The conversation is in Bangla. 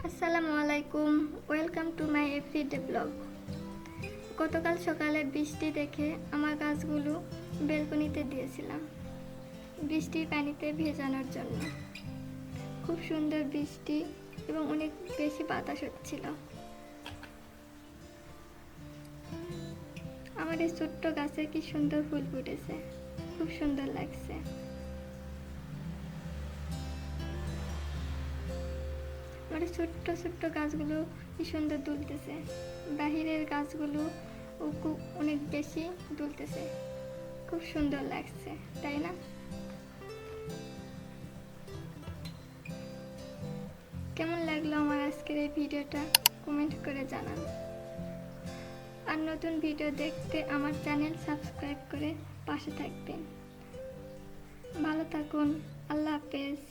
আসসালামু আলাইকুম, welcome to my everyday blog. গতকাল সকালে বৃষ্টি দেখে আমার গাছগুলো বেলকনিতে দিয়েছিলাম বৃষ্টির পানিতে ভেজানোর জন্য। খুব সুন্দর বৃষ্টি এবং অনেক বেশি বাতাস হচ্ছিল। আমার এই ছোট্ট গাছে কি সুন্দর ফুল ফুটেছে, খুব সুন্দর লাগছে। আমার ছোট্ট ছোট্ট গাছগুলো কি সুন্দর দুলতেছে, বাহিরের গাছগুলো অনেক বেশি দুলতেছে, খুব সুন্দর লাগছে, তাই না? কেমন লাগলো আমার আজকের এই ভিডিওটা কমেন্ট করে জানান। আর নতুন ভিডিও দেখতে আমার চ্যানেল সাবস্ক্রাইব করে পাশে থাকবেন। ভালো থাকুন, আল্লাহ হাফেজ।